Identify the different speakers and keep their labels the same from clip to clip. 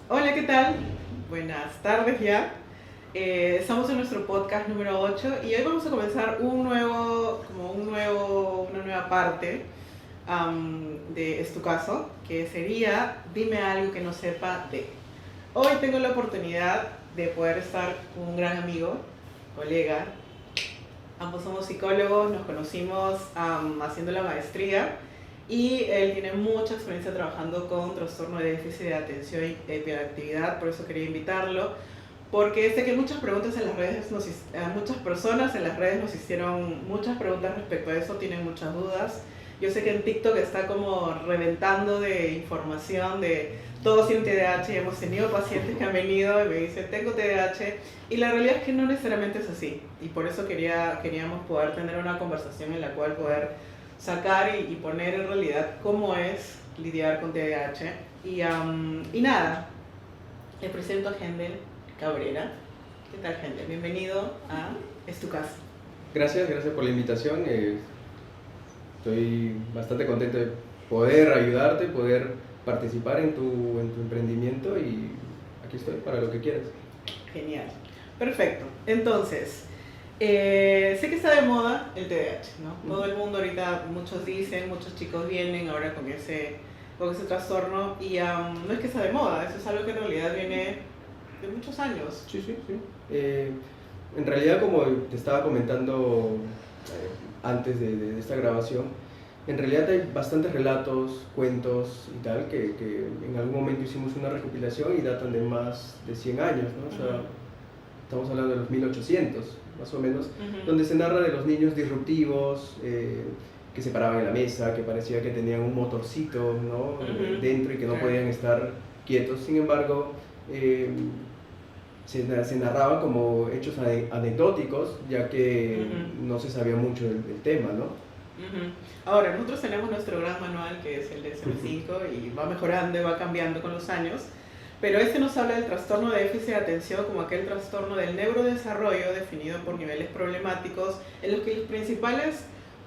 Speaker 1: Hola, ¿qué tal? Buenas tardes ya. Estamos en nuestro podcast número 8 y hoy vamos a comenzar una nueva parte de Es tu caso, que sería Dime algo que no sepa de. Hoy tengo la oportunidad de poder estar con un gran amigo, colega. Ambos somos psicólogos, nos conocimos haciendo la maestría y él tiene mucha experiencia trabajando con trastorno de déficit de atención y hiperactividad, por eso quería invitarlo, porque sé que muchas preguntas en las redes muchas personas en las redes nos hicieron muchas preguntas respecto a eso, tienen muchas dudas. Yo sé que en TikTok está como reventando de información de todos tienen TDAH y hemos tenido pacientes que han venido y me dicen tengo TDAH y la realidad es que no necesariamente es así y por eso queríamos poder tener una conversación en la cual poder sacar y poner en realidad cómo es lidiar con TDAH y nada, le presento a Hendel Cabrera. ¿Qué tal, Hendel? Bienvenido a Es tu casa.
Speaker 2: Gracias por la invitación. Estoy bastante contento de poder ayudarte, poder participar en tu emprendimiento y aquí estoy para lo que quieras.
Speaker 1: Genial. Perfecto. Entonces, sé que está de moda el TDAH, ¿no? Todo el mundo ahorita, muchos dicen, muchos chicos vienen ahora con ese trastorno y no es que está de moda, eso es algo que en realidad viene de muchos años.
Speaker 2: Sí. En realidad, como te estaba comentando antes de esta grabación, en realidad hay bastantes relatos, cuentos y tal que en algún momento hicimos una recopilación y datan de más de 100 años, ¿no? O sea, estamos hablando de los 1800, más o menos, donde se narra de los niños disruptivos, que se paraban en la mesa, que parecía que tenían un motorcito, ¿no? Dentro y que no podían estar quietos. Sin embargo, se narraba como hechos anecdóticos, ya que no se sabía mucho del tema, ¿no?
Speaker 1: Ahora, nosotros tenemos nuestro gran manual que es el DSM-5 y va mejorando y va cambiando con los años, pero este nos habla del trastorno de déficit de atención como aquel trastorno del neurodesarrollo definido por niveles problemáticos en los que los principales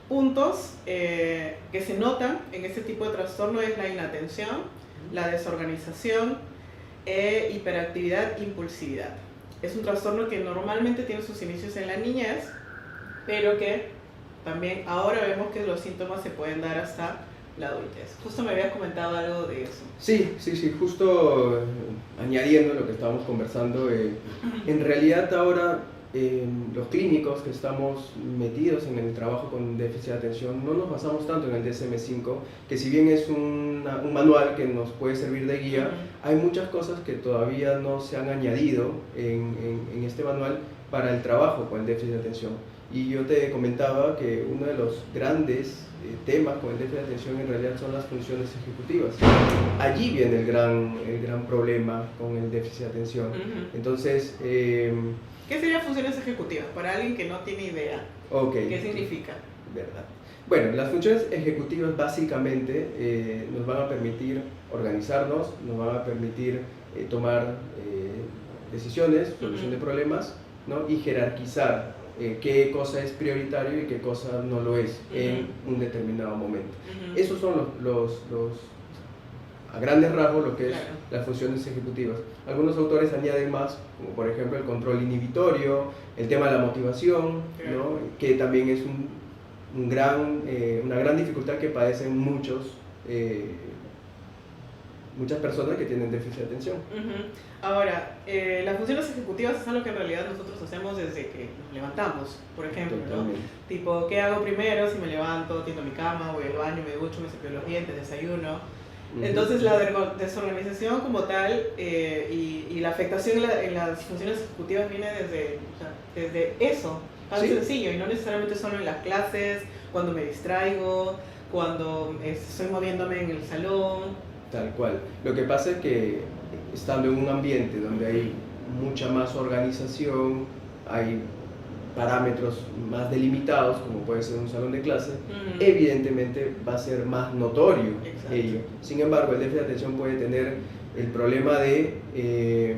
Speaker 1: puntos que se notan en este tipo de trastorno es la inatención, la desorganización e hiperactividad, impulsividad. Es un trastorno que normalmente tiene sus inicios en la niñez, pero que también ahora vemos que los síntomas se pueden dar hasta la adultez. Justo me habías comentado algo de eso.
Speaker 2: Sí, justo añadiendo lo que estábamos conversando, en realidad ahora los clínicos que estamos metidos en el trabajo con déficit de atención no nos basamos tanto en el DSM-5, que si bien es un manual que nos puede servir de guía, hay muchas cosas que todavía no se han añadido en este manual para el trabajo con el déficit de atención. Y yo te comentaba que uno de los grandes temas con el déficit de atención en realidad son las funciones ejecutivas. Allí viene el gran problema con el déficit de atención. Entonces,
Speaker 1: ¿qué serían funciones ejecutivas para alguien que no tiene idea?
Speaker 2: Okay.
Speaker 1: ¿Qué significa?
Speaker 2: ¿Verdad? Bueno, las funciones ejecutivas básicamente nos van a permitir organizarnos, nos van a permitir tomar decisiones, solución de problemas, ¿no? Y jerarquizar qué cosa es prioritario y qué cosa no lo es en un determinado momento. Esos son a grandes rasgos lo que es las funciones ejecutivas. Algunos autores añaden más, como por ejemplo el control inhibitorio, el tema de la motivación, ¿no? Que también es una gran dificultad que padecen muchas personas que tienen déficit de atención.
Speaker 1: Ahora, las funciones ejecutivas es algo que en realidad nosotros hacemos desde que nos levantamos, por ejemplo, ¿no? Tipo, ¿qué hago primero? Si me levanto, tiendo mi cama, voy al baño, me ducho, me cepillo los dientes, desayuno. Entonces la desorganización como tal y la afectación en las funciones ejecutivas viene desde eso, tan sencillo, y no necesariamente solo en las clases, cuando me distraigo, cuando estoy moviéndome en el salón.
Speaker 2: Tal cual. Lo que pasa es que estando en un ambiente donde hay mucha más organización, hay parámetros más delimitados, como puede ser un salón de clase, evidentemente va a ser más notorio ello. Sin embargo, el déficit de atención puede tener el problema de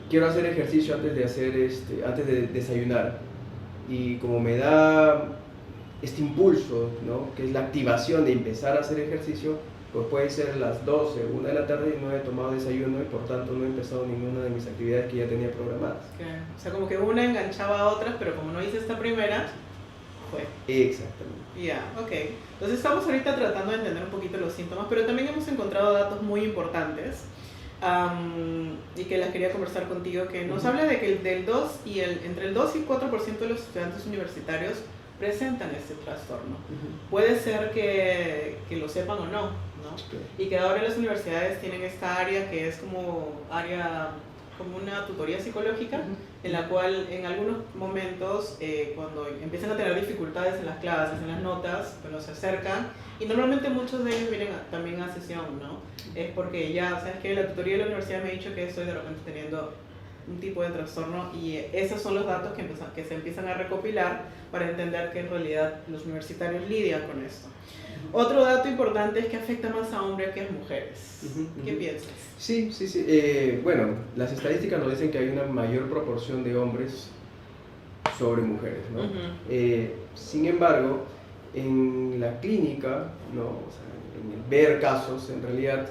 Speaker 2: quiero hacer ejercicio antes de desayunar, y como me da este impulso, ¿no? Que es la activación de empezar a hacer ejercicio, pues puede ser las 12, 1 de la tarde y no he tomado desayuno y por tanto no he empezado ninguna de mis actividades que ya tenía programadas.
Speaker 1: Claro. O sea, como que una enganchaba a otras, pero como no hice esta primera, fue.
Speaker 2: Exactamente.
Speaker 1: Ya, ok. Entonces estamos ahorita tratando de entender un poquito los síntomas, pero también hemos encontrado datos muy importantes y que las quería conversar contigo, que nos habla de que entre el 2 y 4% de los estudiantes universitarios presentan este trastorno. Puede ser que lo sepan o no, ¿no? Y que ahora las universidades tienen esta área que es como una tutoría psicológica, en la cual en algunos momentos cuando empiezan a tener dificultades en las clases, en las notas, bueno, se acercan y normalmente muchos de ellos vienen también a sesión, ¿no? Es porque ya, sabes que la tutoría de la universidad me ha dicho que estoy de repente teniendo un tipo de trastorno y esos son los datos que se empiezan a recopilar para entender que en realidad los universitarios lidian con esto. Otro dato importante es que afecta más a hombres que a mujeres. ¿Qué piensas?
Speaker 2: Sí. Bueno, las estadísticas nos dicen que hay una mayor proporción de hombres sobre mujeres, ¿no? Sin embargo, en la clínica, ¿no? O sea, en el ver casos, en realidad,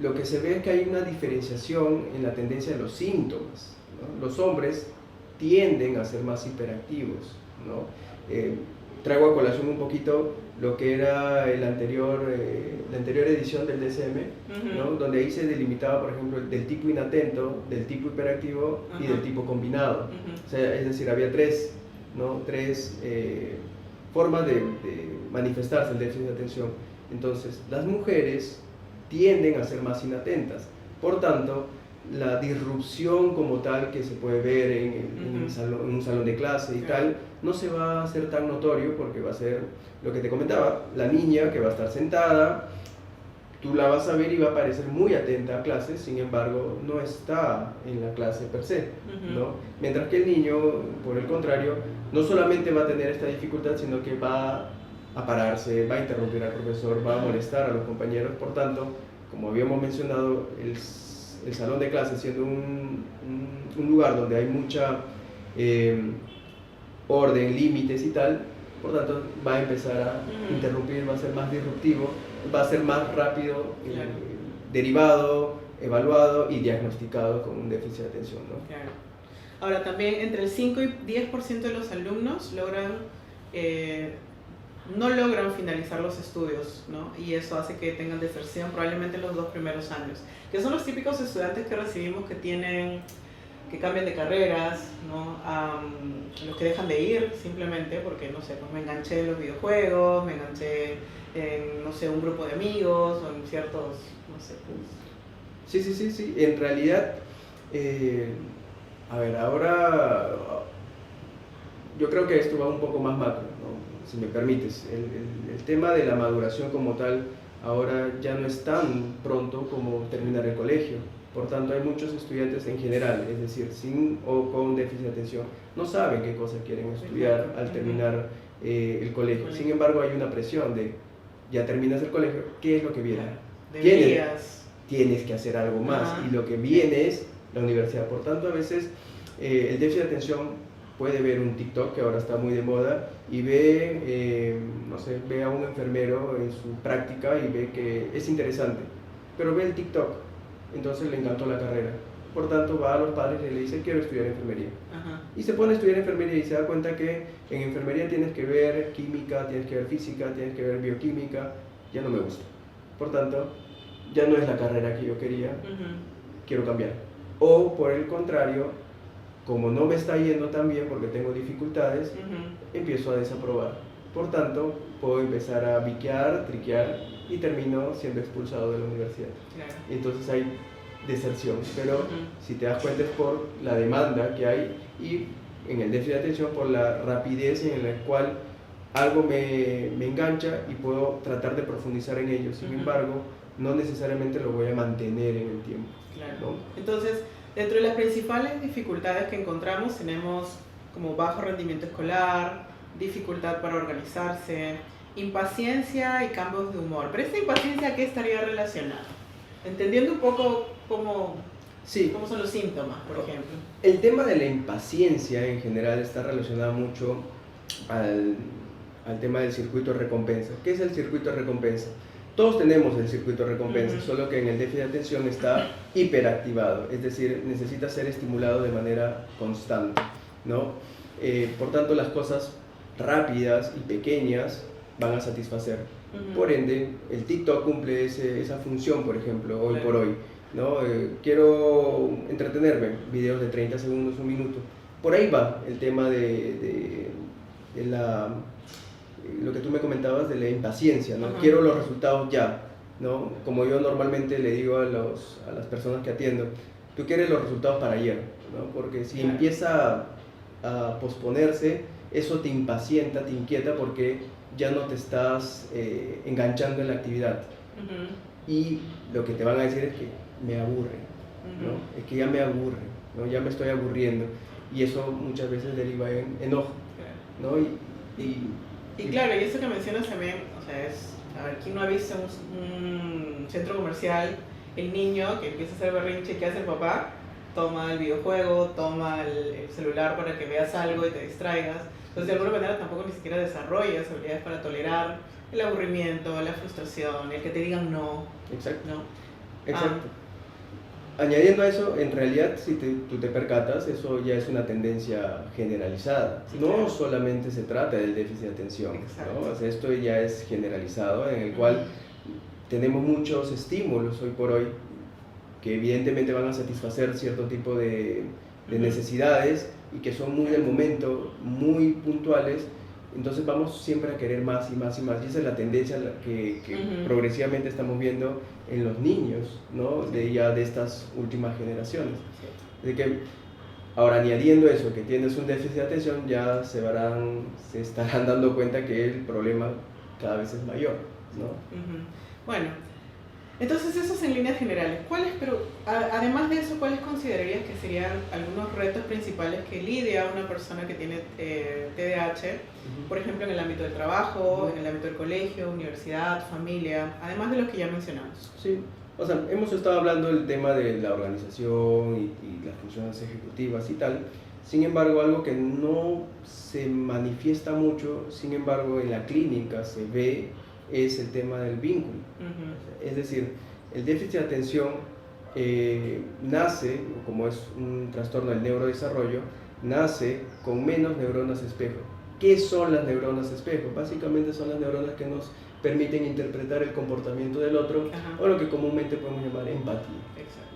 Speaker 2: lo que se ve es que hay una diferenciación en la tendencia de los síntomas, ¿no? Los hombres tienden a ser más hiperactivos, ¿no? Traigo a colación un poquito lo que era la anterior edición del DSM, ¿no? Donde ahí se delimitaba, por ejemplo, del tipo inatento, del tipo hiperactivo y del tipo combinado. O sea, es decir, había tres formas de manifestarse el déficit de atención. Entonces, las mujeres tienden a ser más inatentas. Por tanto, la disrupción como tal que se puede ver en un salón de clase y tal, no se va a hacer tan notorio porque va a ser lo que te comentaba, la niña que va a estar sentada, tú la vas a ver y va a parecer muy atenta a clase, sin embargo, no está en la clase per se, ¿no? Mientras que el niño, por el contrario, no solamente va a tener esta dificultad, sino que va a pararse, va a interrumpir al profesor, va a molestar a los compañeros. Por tanto, como habíamos mencionado, el salón de clases siendo un lugar donde hay mucha orden, límites y tal, por tanto va a empezar a interrumpir, va a ser más disruptivo, va a ser más rápido derivado, evaluado y diagnosticado con un déficit de atención, ¿no?
Speaker 1: Claro. Ahora también entre el 5 y 10% de los alumnos no logran finalizar los estudios, ¿no? Y eso hace que tengan deserción probablemente en los 2 primeros años, que son los típicos estudiantes que recibimos que cambian de carreras, ¿no? Los que dejan de ir simplemente porque, no sé, pues me enganché en los videojuegos, me enganché en, no sé, un grupo de amigos o en ciertos, no sé, pues...
Speaker 2: Sí, en realidad, a ver, ahora yo creo que esto va un poco más macro, ¿no? Si me permites, el tema de la maduración como tal ahora ya no es tan pronto como terminar el colegio. Por tanto, hay muchos estudiantes en general, es decir, sin o con déficit de atención, no saben qué cosa quieren estudiar al terminar el colegio. Sin embargo, hay una presión de, ya terminas el colegio, ¿qué es lo que viene? Tienes que hacer algo más y lo que viene es la universidad. Por tanto, a veces el déficit de atención puede ver un TikTok que ahora está muy de moda y ve a un enfermero en su práctica y ve que es interesante, pero ve el TikTok, entonces le encantó la carrera. Por tanto, va a los padres y le dice, quiero estudiar enfermería. Y se pone a estudiar enfermería y se da cuenta que en enfermería tienes que ver química, tienes que ver física, tienes que ver bioquímica. Ya no me gusta. Por tanto, ya no es la carrera que yo quería, quiero cambiar. O por el contrario, como no me está yendo tan bien porque tengo dificultades, empiezo a desaprobar. Por tanto, puedo empezar a biquear, triquear y termino siendo expulsado de la universidad.
Speaker 1: Claro.
Speaker 2: Entonces hay deserción, pero si te das cuenta es por la demanda que hay y en el déficit de atención por la rapidez en la cual algo me engancha y puedo tratar de profundizar en ello. Sin embargo, no necesariamente lo voy a mantener en el tiempo.
Speaker 1: Claro.
Speaker 2: ¿No?
Speaker 1: Entonces, dentro de las principales dificultades que encontramos tenemos como bajo rendimiento escolar, dificultad para organizarse, impaciencia y cambios de humor. Pero esta impaciencia, ¿a qué estaría relacionada? Entendiendo un poco cómo son los síntomas, por ejemplo.
Speaker 2: El tema de la impaciencia en general está relacionado mucho al tema del circuito de recompensa. ¿Qué es el circuito de recompensa? Todos tenemos el circuito de recompensa,
Speaker 1: Ujú.
Speaker 2: solo que en el déficit de atención está hiperactivado, es decir, necesita ser estimulado de manera constante, ¿no? Por tanto, las cosas rápidas y pequeñas van a satisfacer.
Speaker 1: Ujú.
Speaker 2: Por ende, el TikTok cumple esa función, por ejemplo, hoy
Speaker 1: Claro.
Speaker 2: por hoy, ¿no? Quiero entretenerme, videos de 30 segundos, un minuto. Por ahí va el tema de lo que tú me comentabas de la impaciencia, ¿no?
Speaker 1: Ajá.
Speaker 2: Quiero los resultados ya, ¿no? Como yo normalmente le digo a las personas que atiendo, tú quieres los resultados para ayer, ¿no? Porque si
Speaker 1: Claro.
Speaker 2: empieza a posponerse, eso te impacienta, te inquieta porque ya no te estás enganchando en la actividad.
Speaker 1: Ujú.
Speaker 2: Y lo que te van a decir es que me aburre,
Speaker 1: Ujú.
Speaker 2: ¿no? Es que ya me aburre, ¿no? Ya me estoy aburriendo. Y eso muchas veces deriva en enojo,
Speaker 1: Claro.
Speaker 2: ¿no?
Speaker 1: Y claro, y eso que mencionas también, o sea, es, a ver, ¿quién no ha visto un centro comercial, el niño que empieza a hacer berrinche, ¿qué hace el papá? Toma el videojuego, toma el celular para que veas algo y te distraigas. Entonces, de alguna manera tampoco ni siquiera desarrollas habilidades para tolerar el aburrimiento, la frustración, el que te digan no,
Speaker 2: Exacto,
Speaker 1: ¿no?
Speaker 2: exacto. Añadiendo a eso, en realidad, si tú te percatas, eso ya es una tendencia generalizada.
Speaker 1: Sí,
Speaker 2: No
Speaker 1: claro.
Speaker 2: solamente se trata del déficit de atención,
Speaker 1: Exacto.
Speaker 2: ¿no? O sea, esto ya es generalizado, en el cual tenemos muchos estímulos hoy por hoy que evidentemente van a satisfacer cierto tipo de necesidades y que son muy del momento, muy puntuales. Entonces vamos siempre a querer más y más y más, y esa es la tendencia que progresivamente estamos viendo en los niños, ¿no? De estas últimas generaciones. De que ahora, añadiendo eso, que tienes un déficit de atención, ya se estarán dando cuenta que el problema cada vez es mayor, ¿no?
Speaker 1: Bueno, entonces eso es en líneas generales. ¿Cuáles, pero además de eso, cuáles considerarías que serían algunos retos principales que lidia una persona que tiene TDAH, por ejemplo, en el ámbito del trabajo, en el ámbito del colegio, universidad, familia, además de los que ya mencionamos?
Speaker 2: Sí, o sea, hemos estado hablando del tema de la organización y las funciones ejecutivas y tal. Sin embargo, algo que no se manifiesta mucho, sin embargo, en la clínica se ve, es el tema del vínculo. Es decir, el déficit de atención nace, como es un trastorno del neurodesarrollo, nace con menos neuronas espejo. ¿Qué son las neuronas espejo? Básicamente son las neuronas que nos permiten interpretar el comportamiento del otro, o lo que comúnmente podemos llamar empatía,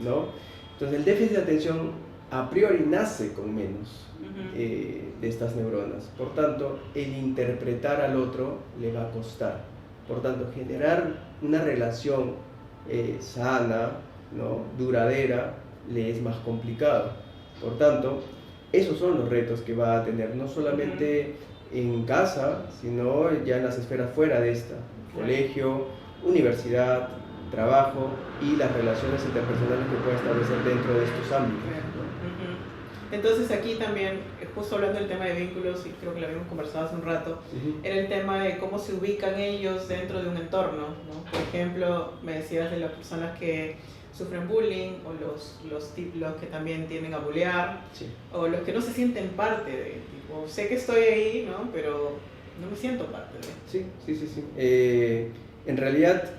Speaker 2: ¿no? Entonces el déficit de atención a priori nace con menos de estas neuronas, por tanto el interpretar al otro le va a costar, por tanto generar una relación sana, ¿no? Duradera, le es más complicado. Por tanto, esos son los retos que va a tener, no solamente en casa, sino ya en las esferas fuera de esta, colegio, universidad, trabajo y las relaciones interpersonales que pueda establecer dentro de estos ámbitos.
Speaker 1: Entonces aquí también, justo hablando del tema de vínculos, y creo que lo habíamos conversado hace un rato, era el tema de cómo se ubican ellos dentro de un entorno, ¿no? Por ejemplo, me decías de las personas que sufren bullying, o los que también tienden a bullear, o los que no se sienten parte de, tipo, sé que estoy ahí, ¿no? Pero no me siento parte de.
Speaker 2: Sí. En realidad,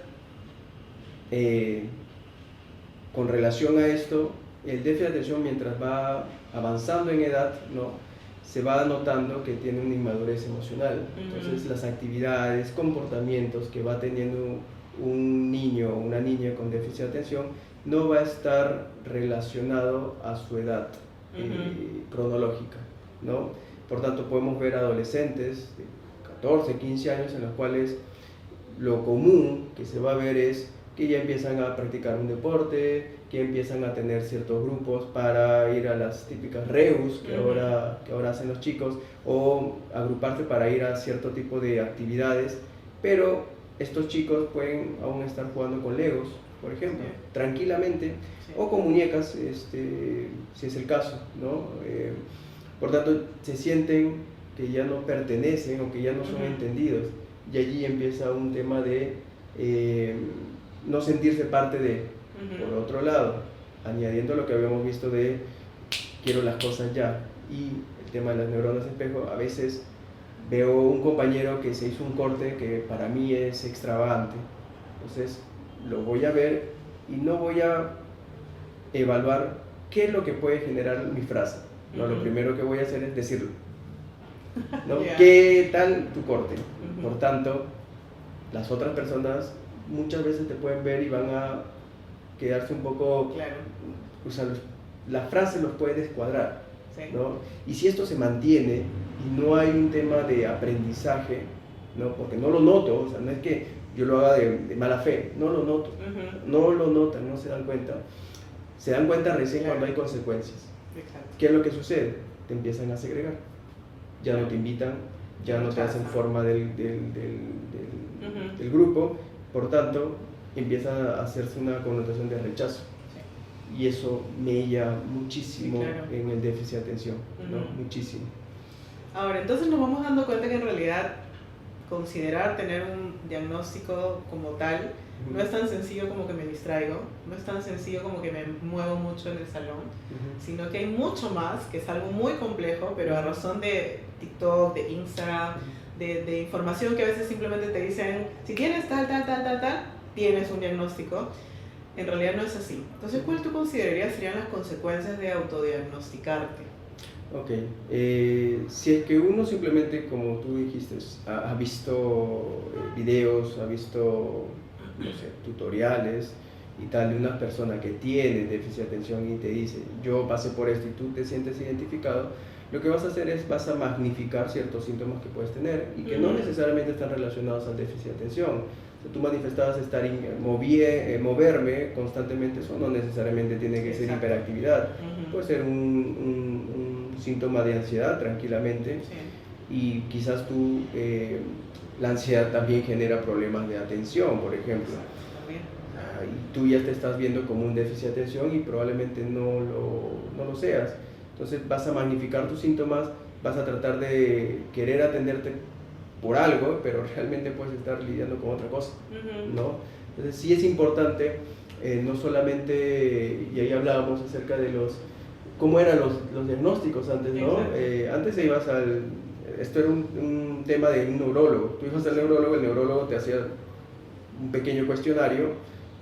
Speaker 2: con relación a esto, el déficit de atención, mientras va avanzando en edad, ¿no? Se va notando que tiene una inmadurez emocional. Entonces las actividades, comportamientos que va teniendo un niño o una niña con déficit de atención no va a estar relacionado a su edad cronológica, ¿no? Por tanto, podemos ver adolescentes de 14, 15 años en los cuales lo común que se va a ver es que ya empiezan a practicar un deporte, que empiezan a tener ciertos grupos para ir a las típicas reus que ahora hacen los chicos, o agruparse para ir a cierto tipo de actividades, pero estos chicos pueden aún estar jugando con Legos, por ejemplo, tranquilamente, o con muñecas, si es el caso, ¿no? Por tanto, se sienten que ya no pertenecen o que ya no son entendidos, y allí empieza un tema de no sentirse parte de. Por otro lado, añadiendo lo que habíamos visto de quiero las cosas ya, y el tema de las neuronas espejo, a veces veo un compañero que se hizo un corte que para mí es extravagante, Entonces lo voy a ver y no voy a evaluar qué es lo que puede generar mi frase. No, lo primero que voy a hacer es decirlo, ¿no?
Speaker 1: Yeah.
Speaker 2: ¿Qué tal tu corte?
Speaker 1: Ujú.
Speaker 2: Por tanto, las otras personas muchas veces te pueden ver y van a quedarse un poco,
Speaker 1: Claro.
Speaker 2: o sea, la frase los puede descuadrar,
Speaker 1: Sí.
Speaker 2: ¿no? Y si esto se mantiene y no hay un tema de aprendizaje, ¿no? Porque no lo noto, o sea, no es que yo lo haga de mala fe, no lo noto,
Speaker 1: Ujú.
Speaker 2: no lo notan, no se dan cuenta. Se dan cuenta recién
Speaker 1: Claro.
Speaker 2: cuando hay consecuencias.
Speaker 1: Exacto.
Speaker 2: ¿Qué es lo que sucede? Te empiezan a segregar, ya no te invitan, ya no te hacen forma del
Speaker 1: Ujú.
Speaker 2: del grupo, por tanto empieza a hacerse una connotación de rechazo.
Speaker 1: Sí.
Speaker 2: Y eso mella muchísimo
Speaker 1: Sí, claro.
Speaker 2: en el déficit de atención, ¿no?
Speaker 1: Ujú.
Speaker 2: Muchísimo.
Speaker 1: Ahora, entonces nos vamos dando cuenta que en realidad considerar tener un diagnóstico como tal no es tan sencillo como que me distraigo, no es tan sencillo como que me muevo mucho en el salón, sino que hay mucho más, que es algo muy complejo, pero a razón de TikTok, de Instagram, de información que a veces simplemente te dicen, si tienes tal, tienes un diagnóstico. En realidad no es así. Entonces, ¿cuál tú considerarías serían las consecuencias de autodiagnosticarte?
Speaker 2: Ok, si es que uno simplemente, como tú dijiste, ha visto videos, ha visto, no sé, tutoriales y tal de una persona que tiene déficit de atención y te dice, yo pasé por esto y tú te sientes identificado, lo que vas a hacer es, vas a magnificar ciertos síntomas que puedes tener y que no necesariamente están relacionados al déficit de atención. O sea, tú manifestabas estar moverme constantemente, eso no necesariamente tiene que ser hiperactividad, puede ser un síntoma de ansiedad tranquilamente.
Speaker 1: Sí.
Speaker 2: Y quizás tú, la ansiedad también genera problemas de atención, por ejemplo. Y tú ya te estás viendo como un déficit de atención y probablemente no lo seas. Entonces vas a magnificar tus síntomas, vas a tratar de querer atenderte por algo, pero realmente puedes estar lidiando con otra cosa, ¿no? Entonces sí es importante, no solamente, y ahí hablábamos acerca de cómo eran los diagnósticos antes, ¿no? Antes ibas esto era un tema de un neurólogo, tú ibas al neurólogo, el neurólogo te hacía un pequeño cuestionario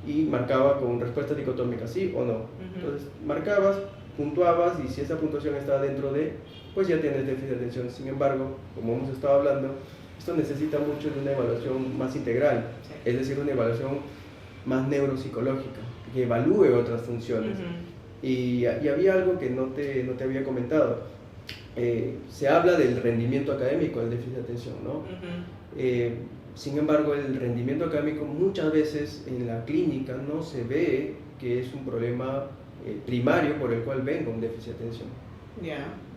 Speaker 2: y marcaba con respuestas dicotómicas, sí o no. Entonces marcabas, puntuabas y si esa puntuación estaba dentro de, pues ya tienes déficit de atención. Sin embargo, como hemos estado hablando, esto necesita mucho de una evaluación más integral, es decir, una evaluación más neuropsicológica, que evalúe otras funciones. Y había algo que no te había comentado. Se habla del rendimiento académico del déficit de atención, ¿no? Sin embargo, el rendimiento académico muchas veces en la clínica no se ve que es un problema primario por el cual venga un déficit de atención.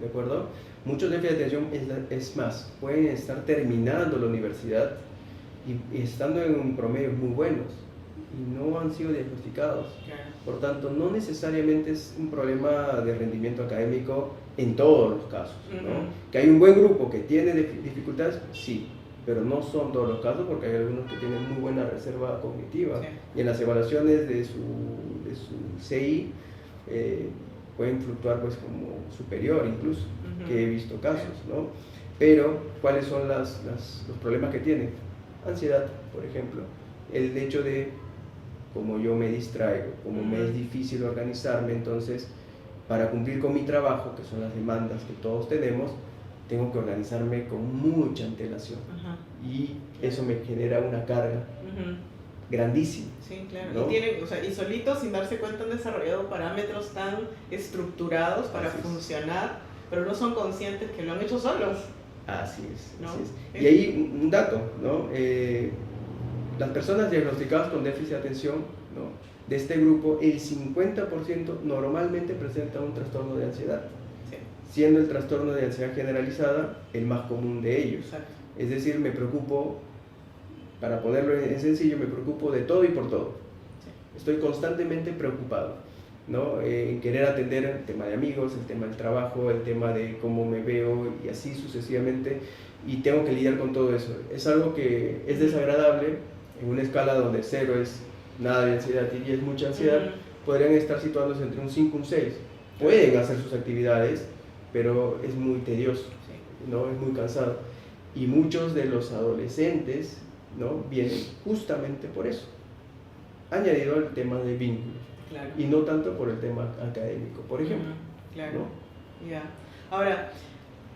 Speaker 2: ¿De acuerdo? Muchos déficits de atención, es más, pueden estar terminando la universidad y estando en promedios muy buenos y no han sido diagnosticados. Por tanto, no necesariamente es un problema de rendimiento académico en todos los casos, ¿no? Que hay un buen grupo que tiene dificultades, sí, pero no son todos los casos porque hay algunos que tienen muy buena reserva cognitiva y en las evaluaciones de su CI pueden fluctuar pues como superior incluso, que he visto casos, ¿no? Pero, ¿cuáles son los problemas que tienen? Ansiedad, por ejemplo, el hecho de como yo me distraigo, como me es difícil organizarme, entonces para cumplir con mi trabajo, que son las demandas que todos tenemos, tengo que organizarme con mucha antelación y eso me genera una carga grandísima.
Speaker 1: Sí, claro.
Speaker 2: ¿No?
Speaker 1: Y solitos, sin darse cuenta, han desarrollado parámetros tan estructurados para funcionar, pero no son conscientes que lo han hecho solos.
Speaker 2: Así es,
Speaker 1: ¿no?
Speaker 2: Así es. Y ahí un dato, ¿no? Las personas diagnosticadas con déficit de atención, ¿no? De este grupo, el 50% normalmente presenta un trastorno de ansiedad, siendo el trastorno de ansiedad generalizada el más común de ellos. Es decir, me preocupo, para ponerlo en sencillo, me preocupo de todo y por todo. Estoy constantemente preocupado, ¿no? En querer atender el tema de amigos, el tema del trabajo, el tema de cómo me veo y así sucesivamente, y tengo que lidiar con todo eso. Es algo que es desagradable. En una escala donde 0 es nada de ansiedad y 10 mucha ansiedad, podrían estar situándose entre un 5 y un 6. Pueden hacer sus actividades, pero es muy tedioso, ¿no? Es muy cansado. Y muchos de los adolescentes, ¿no? Vienen justamente por eso, añadido al tema de vínculos,
Speaker 1: Claro.
Speaker 2: y no tanto por el tema académico, por ejemplo.
Speaker 1: Claro.
Speaker 2: ¿No?
Speaker 1: Ya. Ahora,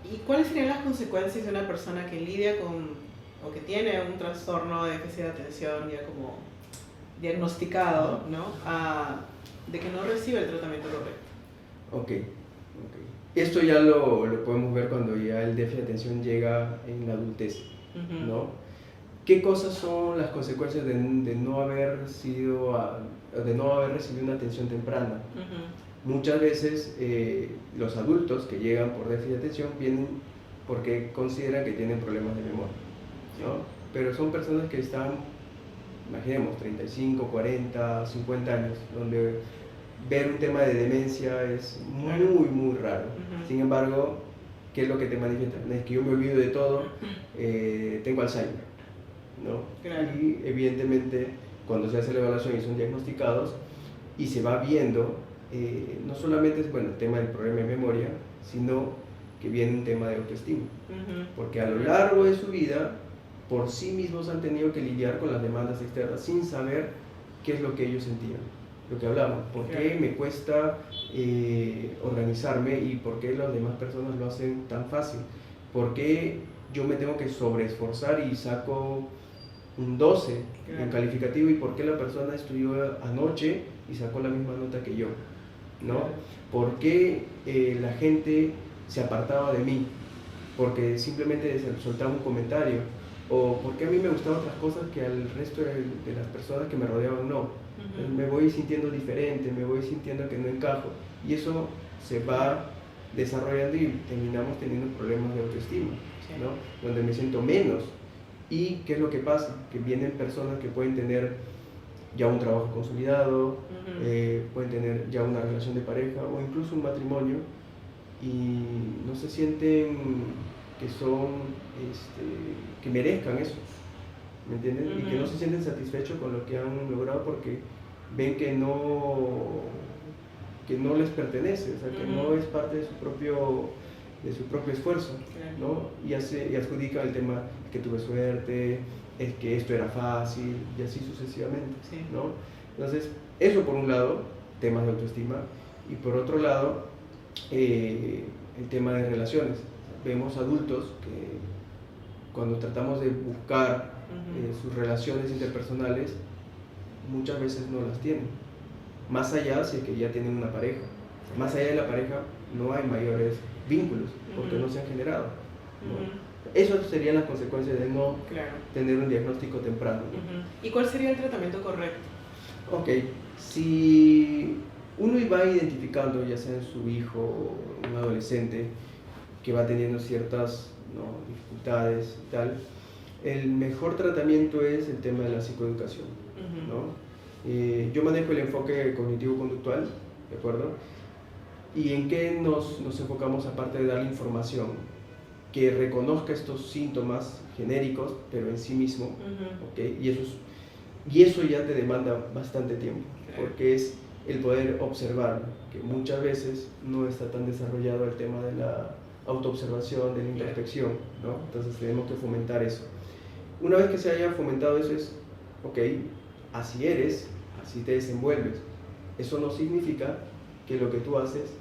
Speaker 1: ¿y cuáles serían las consecuencias de una persona que lidia con o que tiene un trastorno de déficit de atención ya como diagnosticado, ¿no? De que no recibe el tratamiento correcto?
Speaker 2: Ok. Esto ya lo podemos ver cuando ya el déficit de atención llega en la adultez, ¿no? ¿Qué cosas son las consecuencias de no haber de no haber recibido una atención temprana? Muchas veces los adultos que llegan por déficit de atención vienen porque consideran que tienen problemas de memoria, ¿no? Pero son personas que están, imaginemos, 35, 40, 50 años, donde ver un tema de demencia es muy raro. Sin embargo, ¿qué es lo que te manifiesta? Es que yo me olvido de todo, tengo Alzheimer, ¿no?
Speaker 1: Claro.
Speaker 2: Y evidentemente cuando se hace la evaluación y son diagnosticados y se va viendo, no solamente es el tema del problema de memoria, sino que viene un tema de autoestima, porque a lo largo de su vida por sí mismos han tenido que lidiar con las demandas externas sin saber qué es lo que ellos sentían. Lo que hablamos, por qué me cuesta organizarme y por qué las demás personas lo hacen tan fácil, por qué yo me tengo que sobreesforzar y saco un 12 en calificativo y por qué la persona estudió anoche y sacó la misma nota que yo, ¿no? ¿Por qué la gente se apartaba de mí? Porque simplemente soltaba un comentario, o porque a mí me gustaban otras cosas que al resto de las personas que me rodeaban no. Me voy sintiendo diferente, me voy sintiendo que no encajo, y eso se va desarrollando y terminamos teniendo problemas de autoestima, ¿no? Donde me siento menos. ¿Y qué es lo que pasa? Que vienen personas que pueden tener ya un trabajo consolidado, pueden tener ya una relación de pareja o incluso un matrimonio, y no se sienten que que merezcan eso, ¿me entiendes? Y que no se sienten satisfechos con lo que han logrado porque ven que no les pertenece, o sea, que no es parte de su propio esfuerzo, ¿no? Y adjudican el tema que tuve suerte, es que esto era fácil, y así sucesivamente, ¿no? Entonces, eso por un lado, temas de autoestima, y por otro lado, el tema de relaciones. Vemos adultos que cuando tratamos de buscar sus relaciones interpersonales, muchas veces no las tienen. Más allá si es que ya tienen una pareja. Más allá de la pareja no hay mayores vínculos porque no se han generado, ¿no? Esas serían las consecuencias de no tener un diagnóstico temprano, ¿no?
Speaker 1: ¿Y cuál sería el tratamiento correcto?
Speaker 2: Ok, si uno va identificando, ya sea en su hijo o un adolescente, que va teniendo ciertas dificultades y tal, el mejor tratamiento es el tema de la psicoeducación, ¿no? Yo manejo el enfoque cognitivo-conductual, ¿de acuerdo? ¿Y en qué nos enfocamos aparte de darle información? Que reconozca estos síntomas genéricos, pero en sí mismo, ¿okay? Y eso ya te demanda bastante tiempo, porque es el poder observar, que muchas veces no está tan desarrollado el tema de la autoobservación, de la introspección, ¿no? Entonces tenemos que fomentar eso. Una vez que se haya fomentado eso es, ok, así eres, así te desenvuelves. Eso no significa que lo que tú haces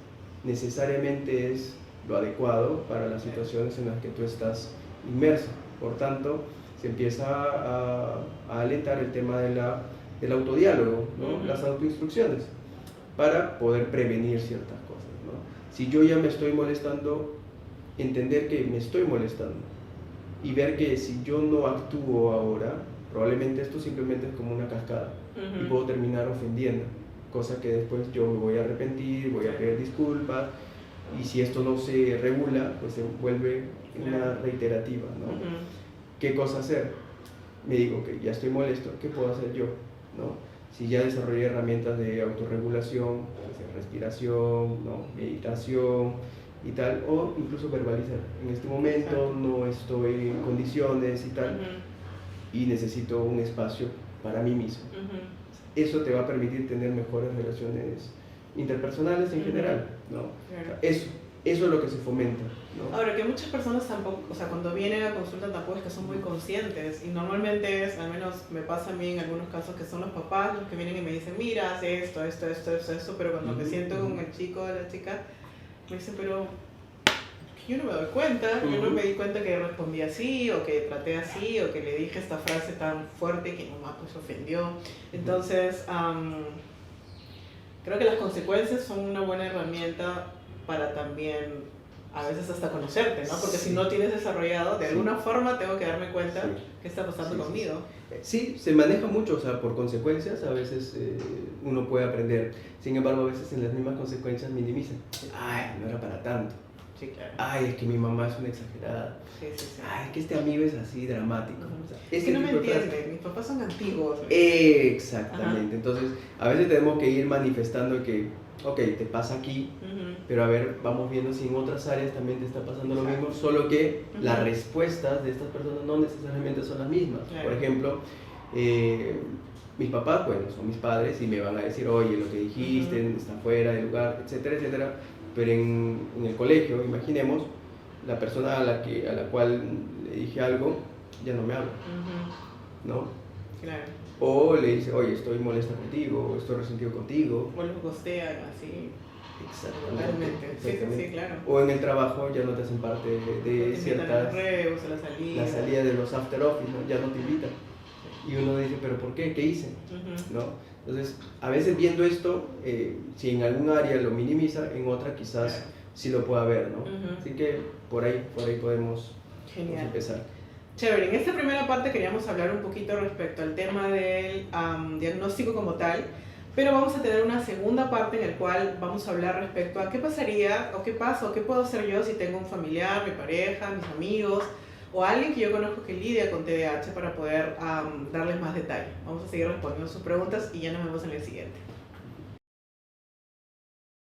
Speaker 2: necesariamente es lo adecuado para las situaciones en las que tú estás inmerso. Por tanto, se empieza a alentar el tema del autodiálogo, ¿no? Las autoinstrucciones, para poder prevenir ciertas cosas, ¿no? Si yo ya me estoy molestando, entender que me estoy molestando y ver que si yo no actúo ahora, probablemente esto simplemente es como una cascada y puedo terminar ofendiendo, cosa que después yo me voy a arrepentir, voy a pedir disculpas, y si esto no se regula, pues se vuelve una reiterativa, ¿no? ¿Qué cosa hacer? Me digo que ya estoy molesto, ¿qué puedo hacer yo? ¿No? Si ya desarrollé herramientas de autorregulación, pues respiración, ¿no? Meditación y tal, o incluso verbalizar. En este momento no estoy en condiciones y tal, y necesito un espacio para mí mismo. Eso te va a permitir tener mejores relaciones interpersonales en general, ¿no? Eso eso es lo que se fomenta, ¿no?
Speaker 1: Ahora, que muchas personas tampoco, o sea, cuando vienen a consulta tampoco es que son muy conscientes y normalmente es, al menos me pasa a mí en algunos casos, que son los papás los que vienen y me dicen, mira, haz esto, pero cuando me siento con el chico o la chica, me dicen, pero yo no me doy cuenta, yo no me di cuenta que respondí así, o que traté así, o que le dije esta frase tan fuerte que mi mamá pues ofendió. Entonces, creo que las consecuencias son una buena herramienta para también a veces hasta conocerte, ¿no? Porque si no tienes desarrollado, de alguna forma tengo que darme cuenta qué está pasando conmigo.
Speaker 2: Sí, se maneja mucho, o sea, por consecuencias a veces uno puede aprender. Sin embargo, a veces en las mismas consecuencias minimizan. Ay, no era para tanto.
Speaker 1: Sí, claro.
Speaker 2: Ay, es que mi mamá es una exagerada.
Speaker 1: Sí.
Speaker 2: Ay, es que este amigo es así dramático. O sea,
Speaker 1: es que no me entiende, mis papás son antiguos.
Speaker 2: Exactamente. Entonces, a veces tenemos que ir manifestando que, ok, te pasa aquí, pero a ver, vamos viendo si en otras áreas también te está pasando lo mismo, solo que las respuestas de estas personas no necesariamente son las mismas. Por ejemplo, mis papás, bueno, son mis padres y me van a decir, oye, lo que dijiste está fuera de lugar, etcétera, etcétera. Pero en el colegio, imaginemos, la persona a la cual le dije algo ya no me habla, ¿no?
Speaker 1: Claro.
Speaker 2: O le dice, oye, estoy molesta contigo, o estoy resentido contigo.
Speaker 1: O los gostean así.
Speaker 2: Exactamente.
Speaker 1: Sí, claro.
Speaker 2: O en el trabajo ya no te hacen parte de ciertas...
Speaker 1: la
Speaker 2: salida de los after office, ¿no? Ya no te invitan. Y uno dice, ¿pero por qué? ¿Qué hice? ¿No? Entonces, a veces viendo esto, si en algún área lo minimiza, en otra quizás sí lo pueda ver, ¿no? Así que por ahí podemos empezar.
Speaker 1: Chévere, en esta primera parte queríamos hablar un poquito respecto al tema del diagnóstico como tal, pero vamos a tener una segunda parte en la cual vamos a hablar respecto a qué pasaría, o qué pasa, o qué puedo hacer yo si tengo un familiar, mi pareja, mis amigos, o alguien que yo conozco que lidia con TDAH para poder darles más detalle. Vamos a seguir respondiendo sus preguntas y ya nos vemos en el siguiente.